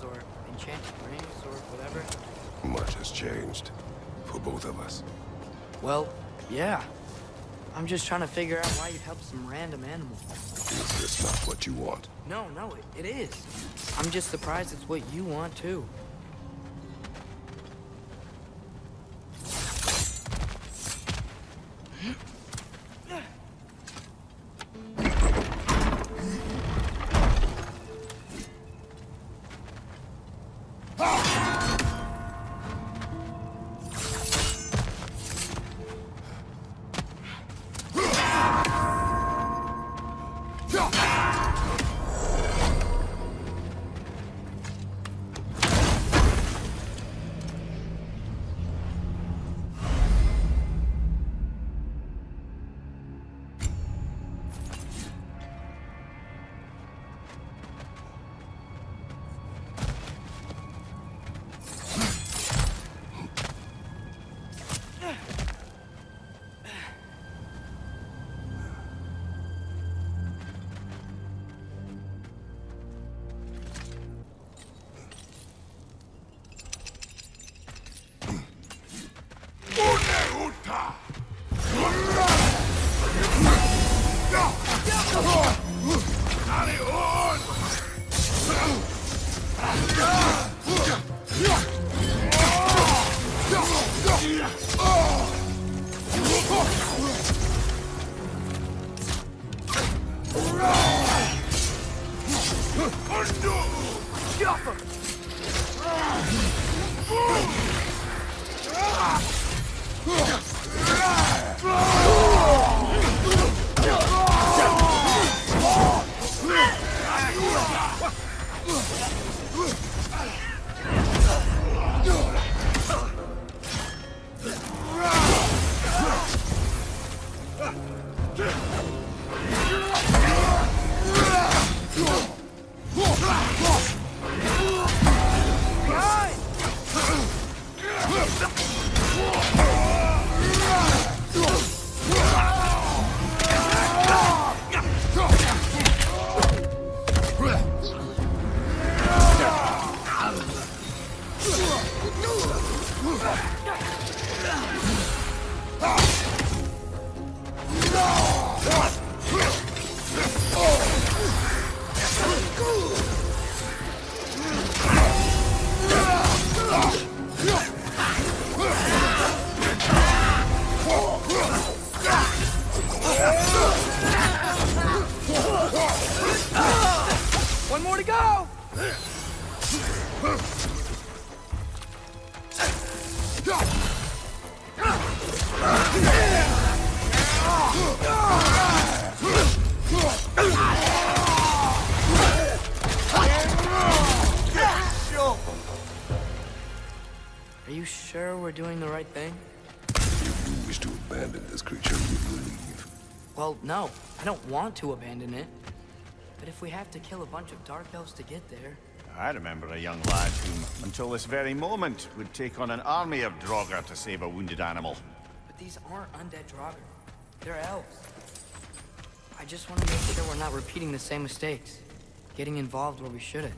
or enchanted rings or whatever. Much has changed. For both of us. Well, yeah. I'm just trying to figure out why you'd help some random animal. Is this not what you want? No, it is. I'm just surprised it's what you want, too. One more to go! Are you sure we're doing the right thing? If you wish to abandon this creature, we will leave. Well, no. I don't want to abandon it. But if we have to kill a bunch of Dark Elves to get there... I remember a young lad whom, until this very moment, would take on an army of Draugr to save a wounded animal. But these aren't undead Draugr. They're elves. I just want to make sure we're not repeating the same mistakes. Getting involved where we shouldn't.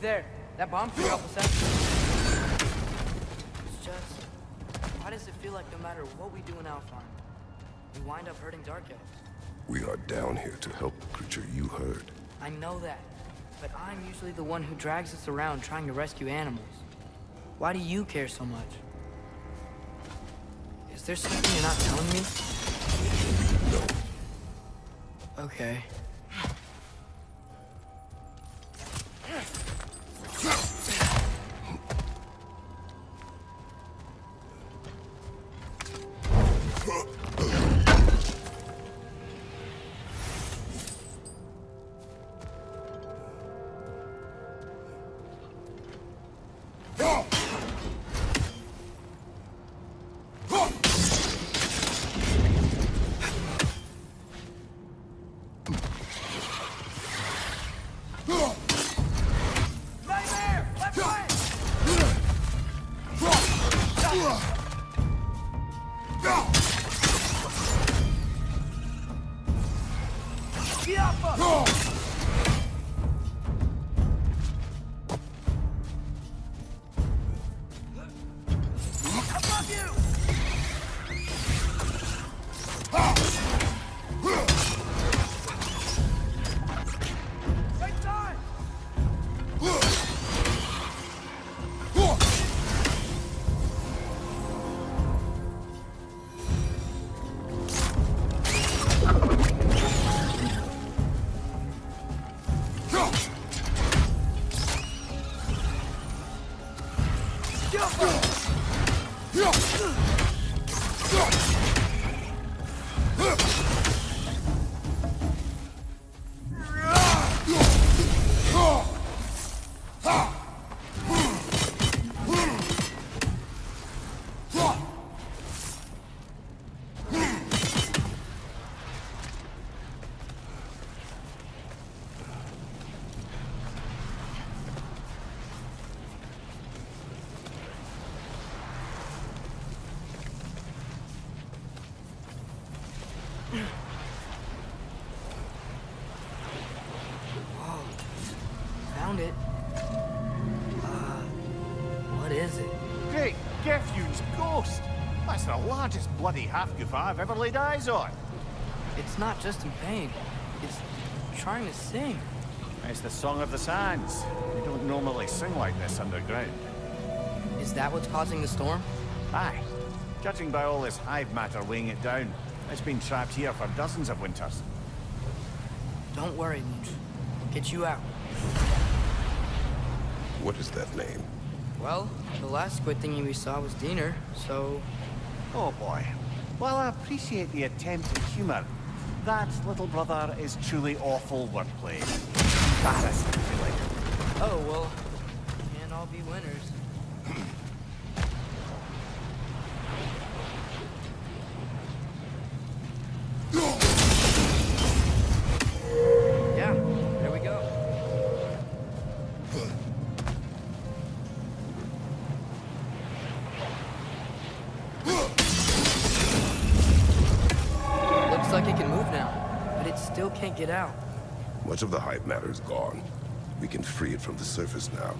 there. That bomb could help us out. It's just, why does it feel like no matter what we do in Alfheim, we wind up hurting Dark Elves? We are down here to help the creature you heard. I know that, but I'm usually the one who drags us around trying to rescue animals. Why do you care so much? Is there something you're not telling me? No. Okay. Found it. What is it? Great Geffune's ghost! That's the largest bloody half-goof I've ever laid eyes on. It's not just in pain. It's trying to sing. It's the Song of the Sands. They don't normally sing like this underground. Is that what's causing the storm? Aye. Judging by all this hive matter weighing it down, it's been trapped here for dozens of winters. Don't worry, Lynch. I'll get you out. What is that name? Well, the last squid thingy we saw was Diener, so... Oh boy. Well, I appreciate the attempt at humor. That, little brother, is truly awful wordplay. Embarrassing, really. Oh, well, can't all be winners. Yeah, there we go. Looks like it can move now, but it still can't get out. Much of the hive matter is gone. We can free it from the surface now.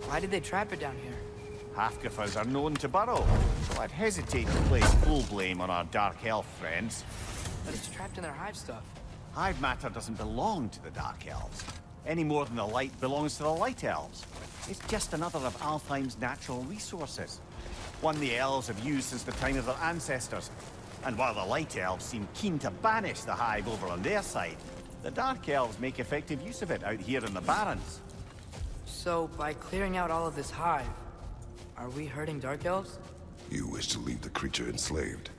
Why did they trap it down here? Half-goofers are known to burrow, so I'd hesitate to place full blame on our Dark Elf friends. But it's trapped in their hive stuff. Hive matter doesn't belong to the Dark Elves, any more than the light belongs to the Light Elves. It's just another of Alfheim's natural resources. One the Elves have used since the time of their ancestors. And while the Light Elves seem keen to banish the hive over on their side, the Dark Elves make effective use of it out here in the Barrens. So, by clearing out all of this hive, are we hurting Dark Elves? You wish to leave the creature enslaved?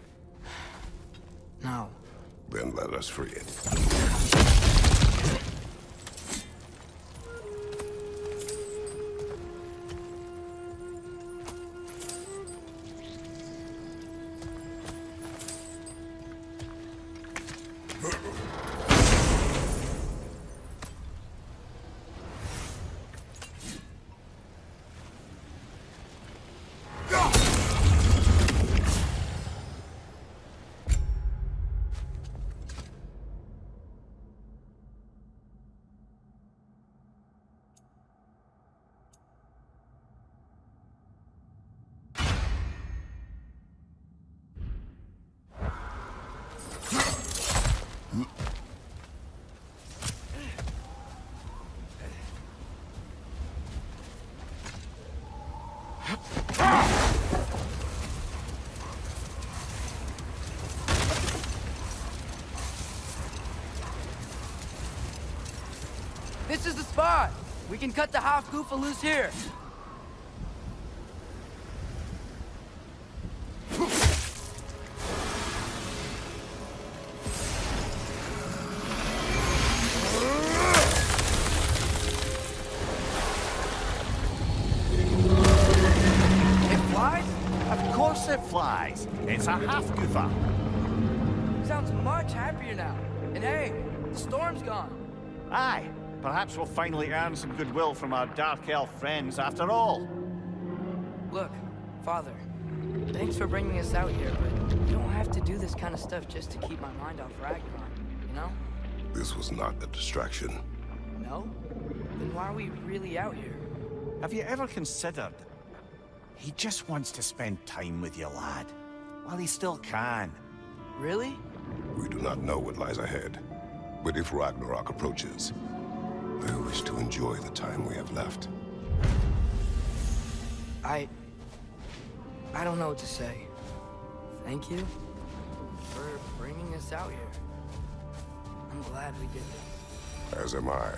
No. Then let us free it. This is the spot! We can cut the half goofa loose here. It flies? Of course it flies. It's a half goofa. Sounds much happier now. And hey, the storm's gone. Aye. Perhaps we'll finally earn some goodwill from our Dark Elf friends after all. Look, Father, thanks for bringing us out here, but you don't have to do this kind of stuff just to keep my mind off Ragnarok, you know? This was not a distraction. No? Then why are we really out here? Have you ever considered? He just wants to spend time with you, lad. While he still can. Really? We do not know what lies ahead. But if Ragnarok approaches, I wish to enjoy the time we have left. I don't know what to say. Thank you for bringing us out here. I'm glad we did it. As am I.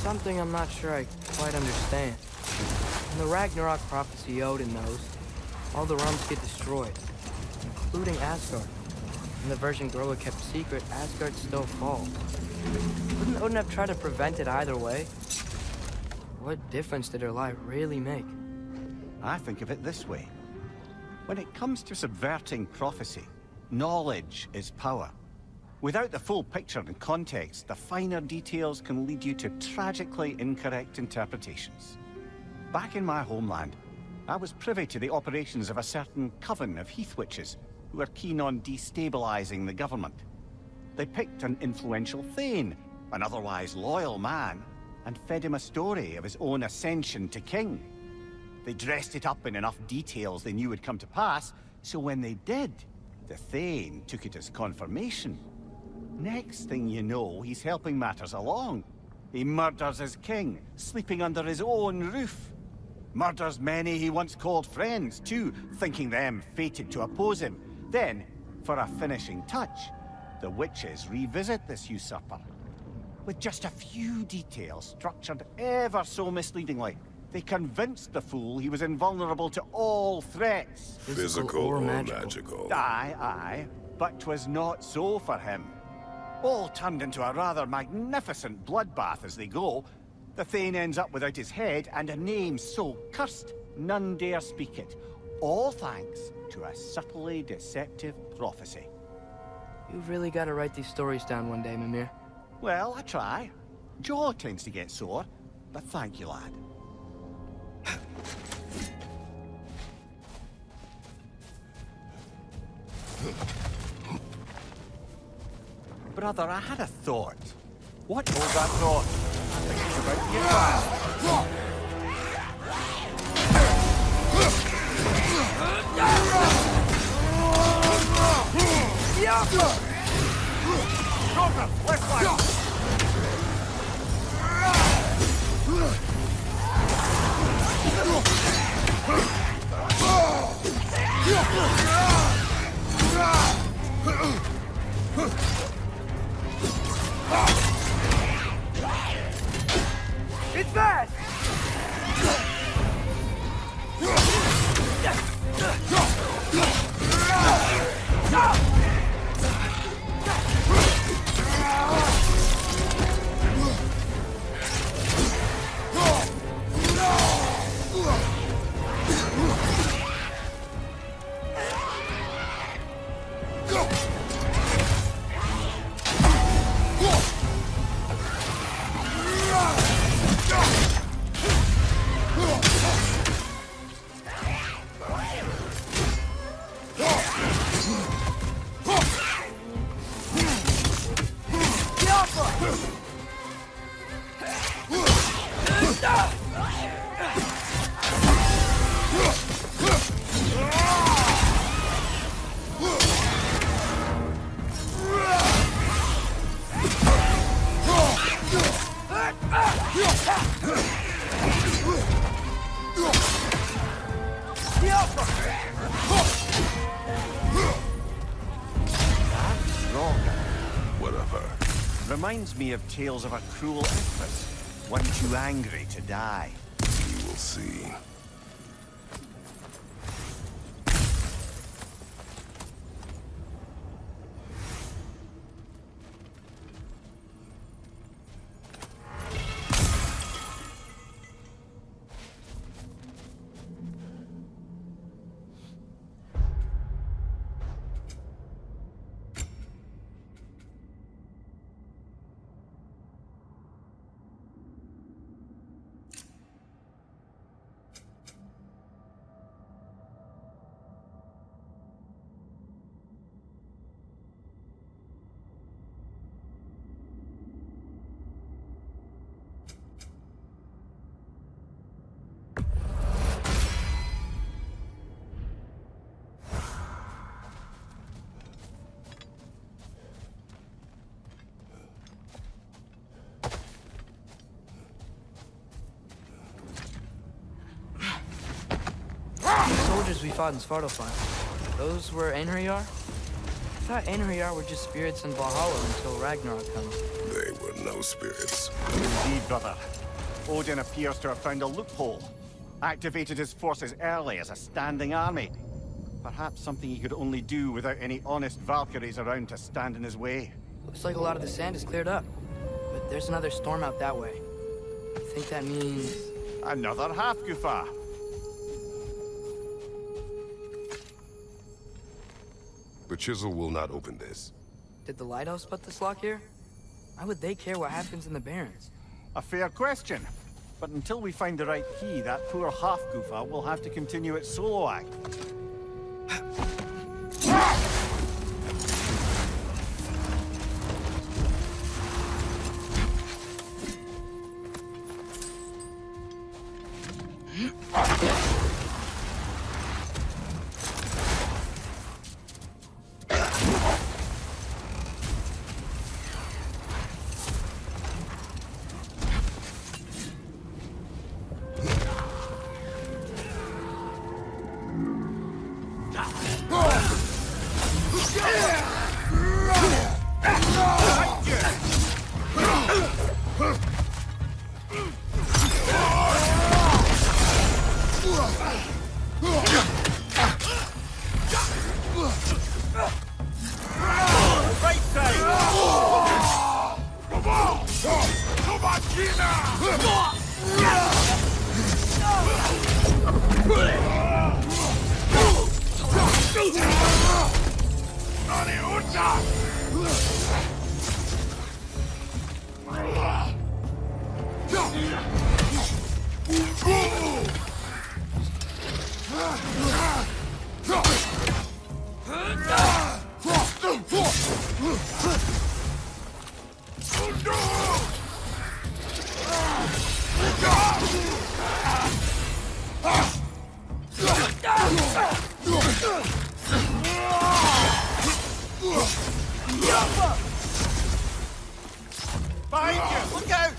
Something I'm not sure I quite understand. In the Ragnarok prophecy Odin knows, all the realms get destroyed, including Asgard. In the version Groa kept secret, Asgard still falls. Wouldn't Odin have tried to prevent it either way? What difference did her lie really make? I think of it this way. When it comes to subverting prophecy, knowledge is power. Without the full picture and context, the finer details can lead you to tragically incorrect interpretations. Back in my homeland, I was privy to the operations of a certain coven of heath witches who were keen on destabilizing the government. They picked an influential Thane, an otherwise loyal man, and fed him a story of his own ascension to king. They dressed it up in enough details they knew would come to pass, so when they did, the Thane took it as confirmation. Next thing you know, he's helping matters along. He murders his king, sleeping under his own roof. Murders many he once called friends, too, thinking them fated to oppose him. Then, for a finishing touch, the witches revisit this usurper. With just a few details structured ever so misleadingly, they convinced the fool he was invulnerable to all threats. Physical or magical? Aye, aye, but 'twas not so for him. All turned into a rather magnificent bloodbath as they go. The Thane ends up without his head and a name so cursed none dare speak it. All thanks to a subtly deceptive prophecy. You've really got to write these stories down one day, Mimir. Well, I try. Jaw tends to get sore, but thank you, lad. Brother, I had a thought. What? Hold that thought. I think it's about to get bad. Rover, left line. It's fast! Reminds me of tales of a cruel empress, one too angry to die. You will see. Soldiers we fought in Svartalfheim. Those were Einherjar? I thought Einherjar were just spirits in Valhalla until Ragnarok comes. They were no spirits. Indeed, brother. Odin appears to have found a loophole. Activated his forces early as a standing army. Perhaps something he could only do without any honest Valkyries around to stand in his way. Looks like a lot of the sand is cleared up. But there's another storm out that way. I think that means... Another half-Gufa. The chisel will not open this. Did the lighthouse put this lock here? Why would they care what happens in the Barrens? A fair question. But until we find the right key, that poor half-Gufa will have to continue its solo act. Behind you! Look out!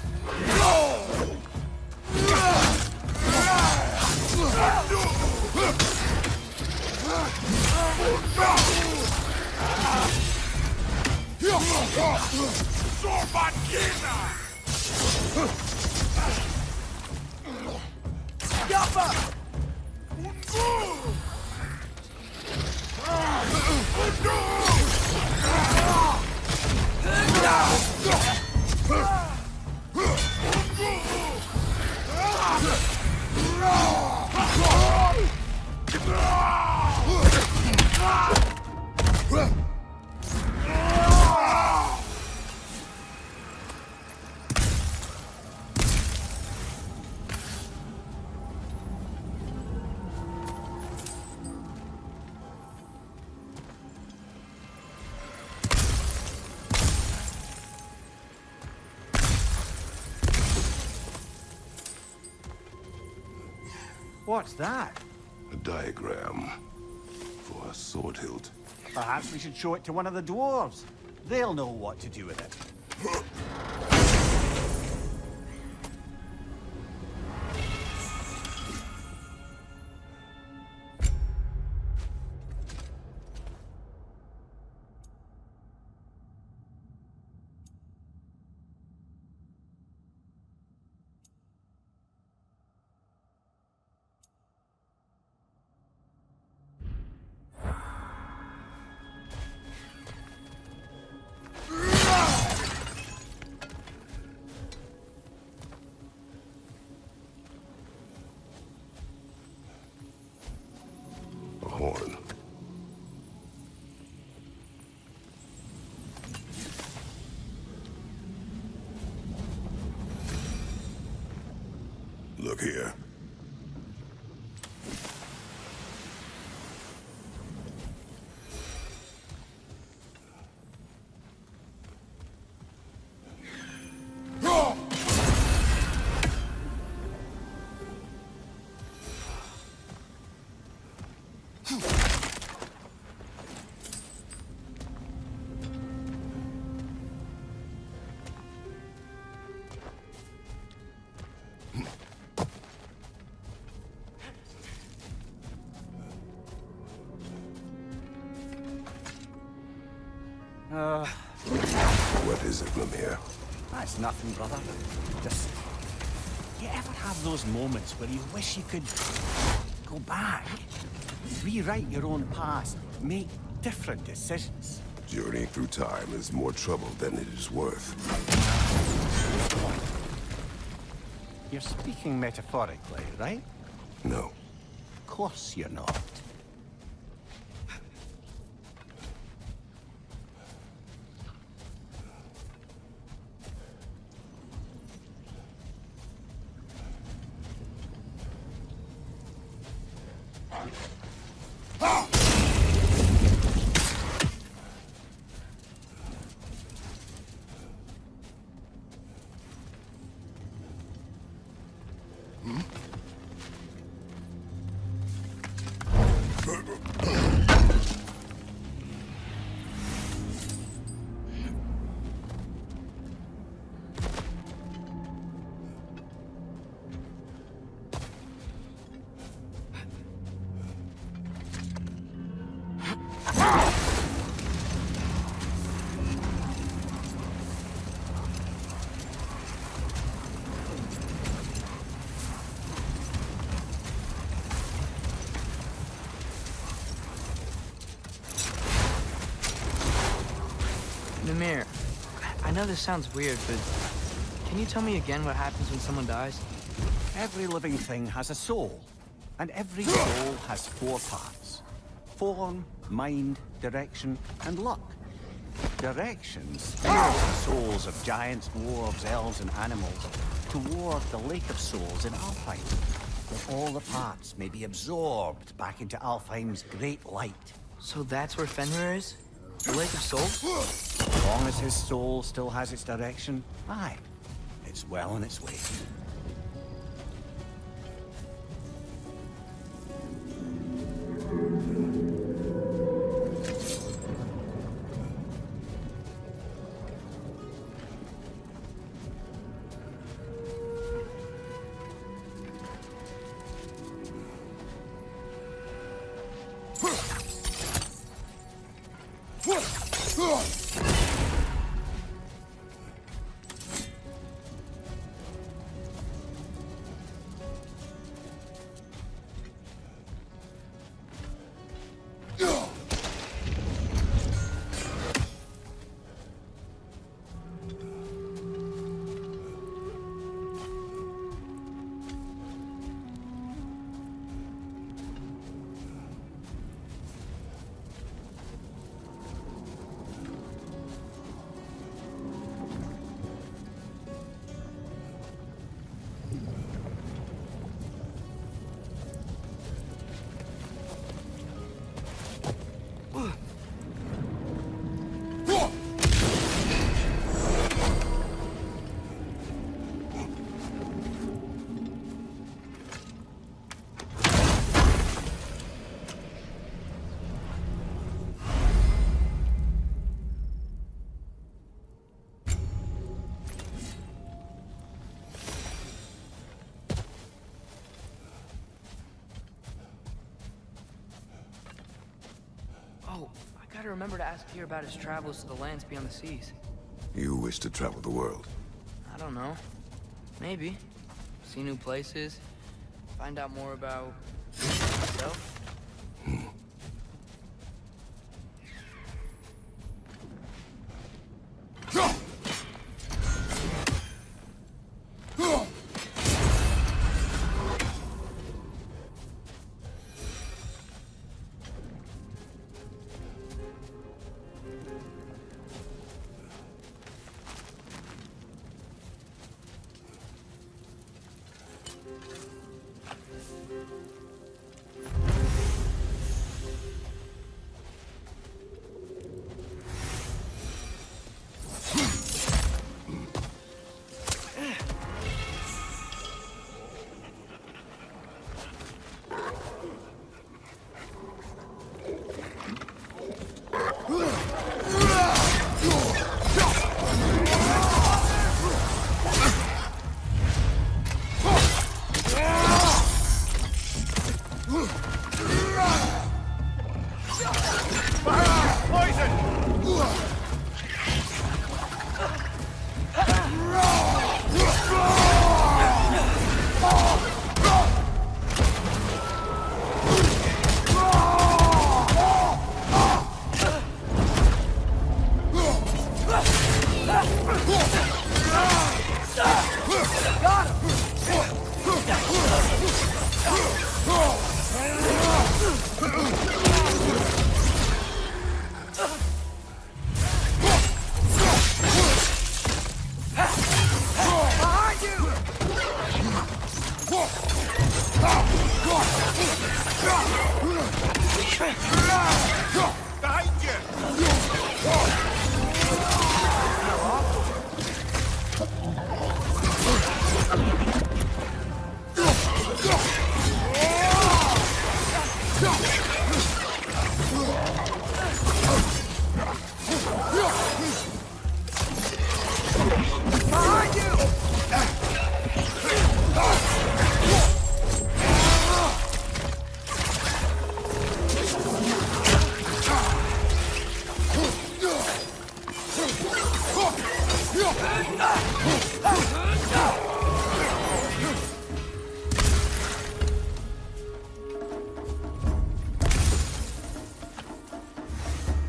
What's that? A diagram for a sword hilt. Perhaps we should show it to one of the dwarves. They'll know what to do with it. Look here. What is it, Mimir? That's nothing, brother. Just... You ever have those moments where you wish you could go back? Rewrite your own past, make different decisions? Journeying through time is more trouble than it is worth. You're speaking metaphorically, right? No. Of course you're not. Mimir, I know this sounds weird, but can you tell me again what happens when someone dies? Every living thing has a soul, and every soul has 4 parts. Form, mind, direction, and luck. Direction steers the souls of giants, dwarves, elves, and animals toward the Lake of Souls in Alfheim, where all the parts may be absorbed back into Alfheim's great light. So that's where Fenrir is? The Lake of Souls? As long as his soul still has its direction, aye, it's well on its way. Oh, I gotta remember to ask Tyr about his travels to the lands beyond the seas. You wish to travel the world. I don't know. Maybe. See new places. Find out more about myself. Behind you! Behind you! Behind you!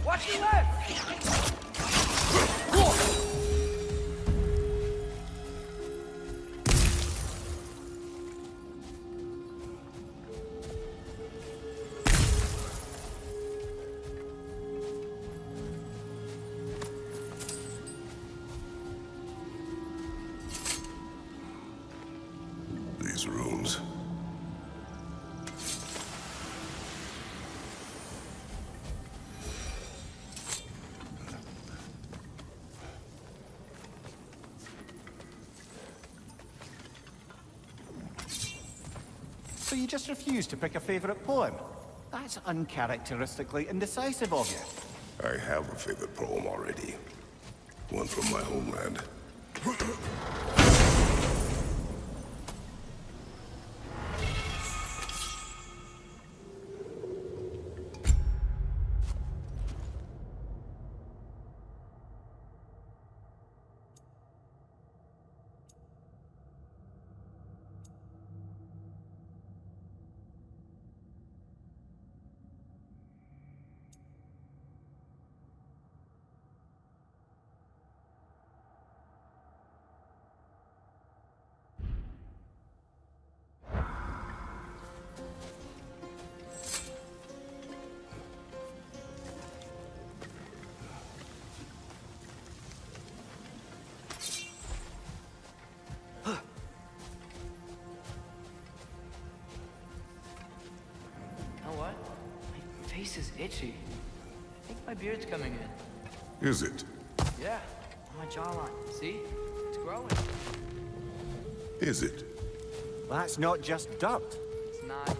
Watch your left! These rooms. So you just refuse to pick a favorite poem? That's uncharacteristically indecisive of you. I have a favorite poem already. One from my homeland. face is itchy. I think my beard's coming in. Is it? Yeah, on my jawline. See? It's growing. Is it? That's not just dirt. It's not dirt.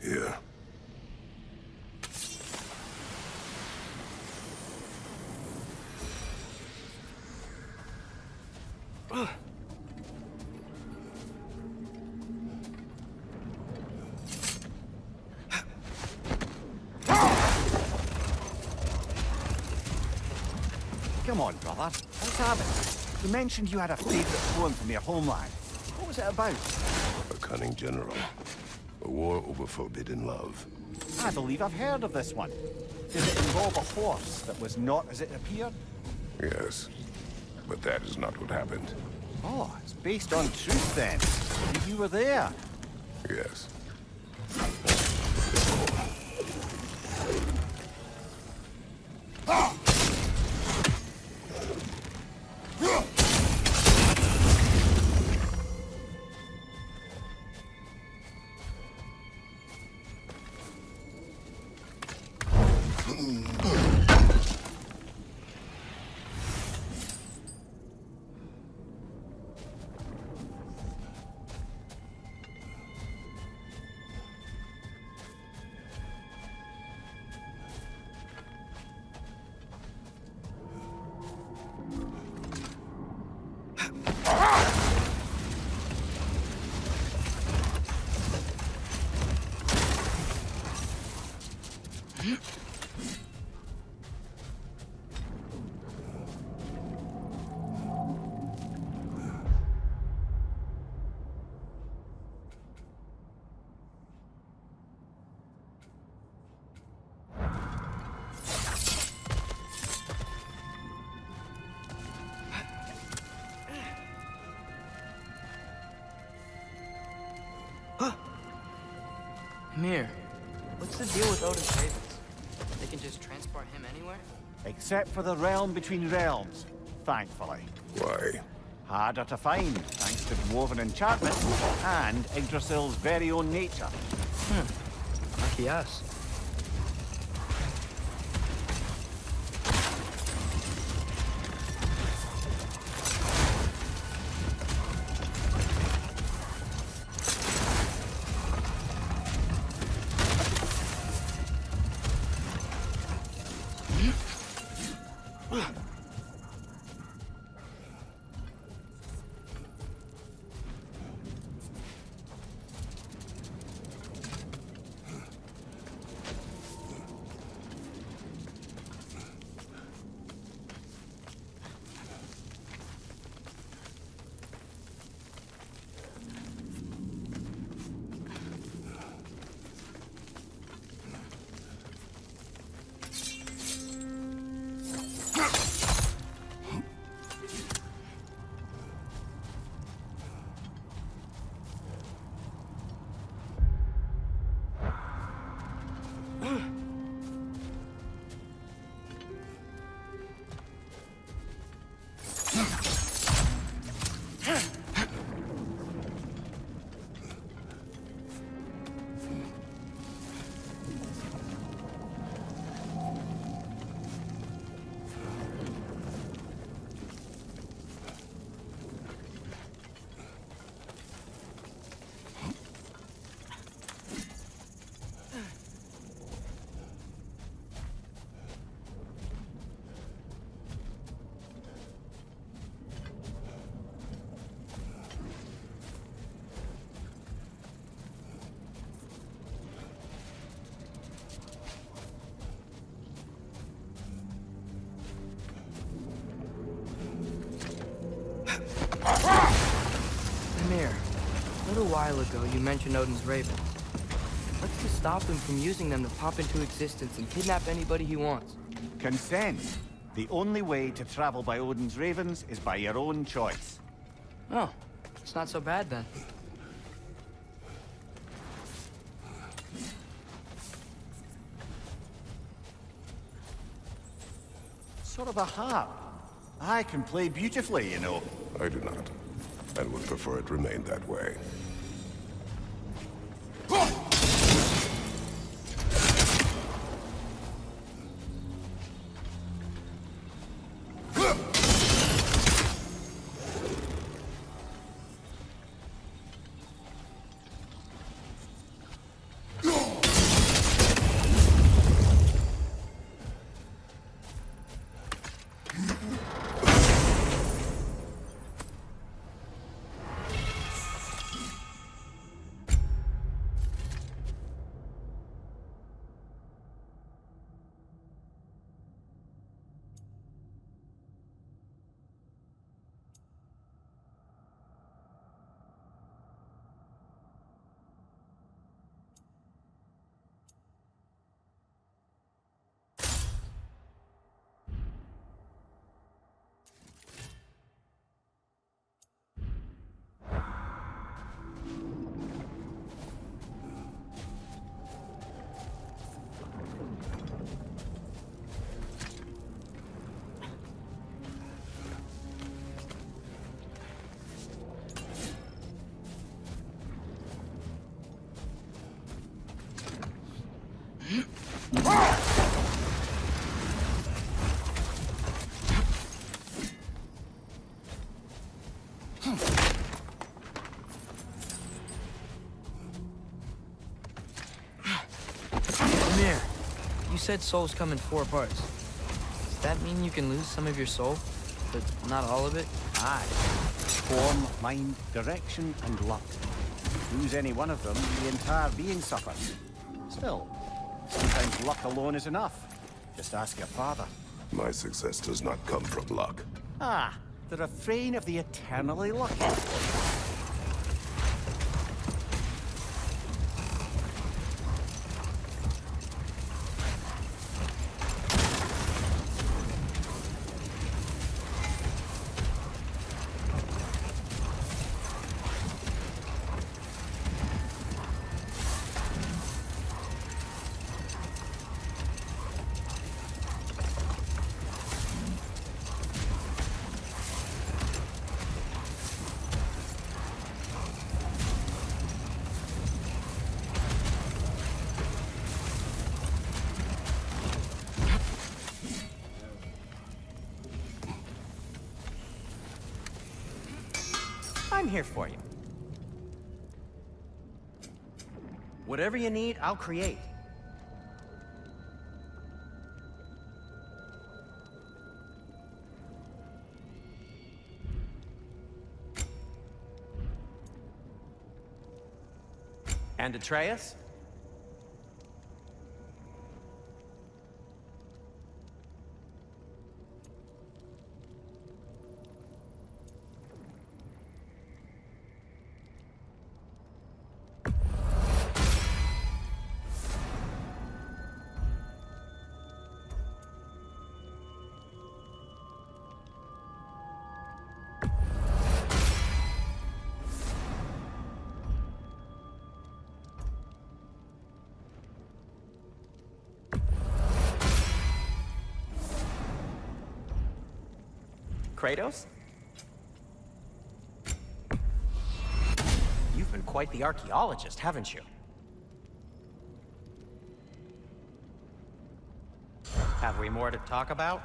Here. Come on, brother. Let's have it. You mentioned you had a favorite poem from your homeland. What was it about? A cunning general. A war over forbidden love. I believe I've heard of this one. Did it involve a horse that was not as it appeared? Yes. But that is not what happened. Oh, it's based on truth then. You were there. Yes. Mir, what's the deal with Odin's ravens? They can just transport him anywhere? Except for the realm between realms, thankfully. Why? Harder to find, thanks to dwarven enchantment and Yggdrasil's very own nature. Lucky us. Mir, a little while ago you mentioned Odin's ravens. What's to stop him from using them to pop into existence and kidnap anybody he wants? Consent. The only way to travel by Odin's ravens is by your own choice. Oh, it's not so bad then. Sort of a harp. I can play beautifully, you know. I do not, and would prefer it remain that way. Mir, you said souls come in 4 parts. Does that mean you can lose some of your soul, but not all of it? Aye. Form, mind, direction, and luck. Lose any one of them, the entire being suffers. Still, Sometimes luck alone is enough. Just ask your father. My success does not come from luck. Ah, the refrain of the eternally lucky. I'm here for you. Whatever you need, I'll create. And Atreus? Kratos? You've been quite the archaeologist, haven't you? Have we more to talk about?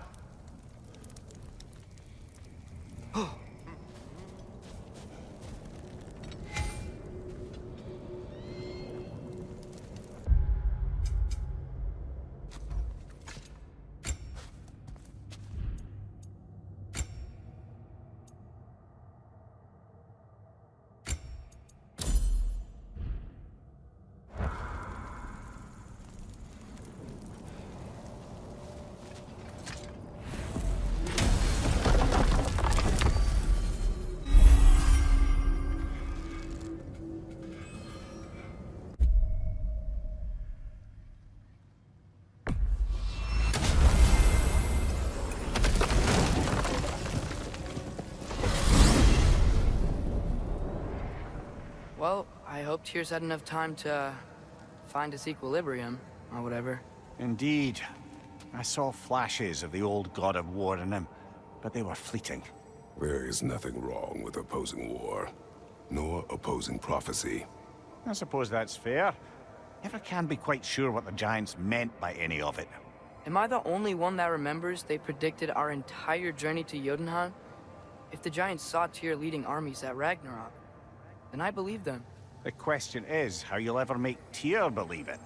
Well, I hope Tyr's had enough time to find his equilibrium, or whatever. Indeed. I saw flashes of the old God of War in him, but they were fleeting. There is nothing wrong with opposing war, nor opposing prophecy. I suppose that's fair. Never can be quite sure what the Giants meant by any of it. Am I the only one that remembers they predicted our entire journey to Jotunheim? If the Giants saw Tyr leading armies at Ragnarok, then I believe them. The question is how you'll ever make Tyr believe it.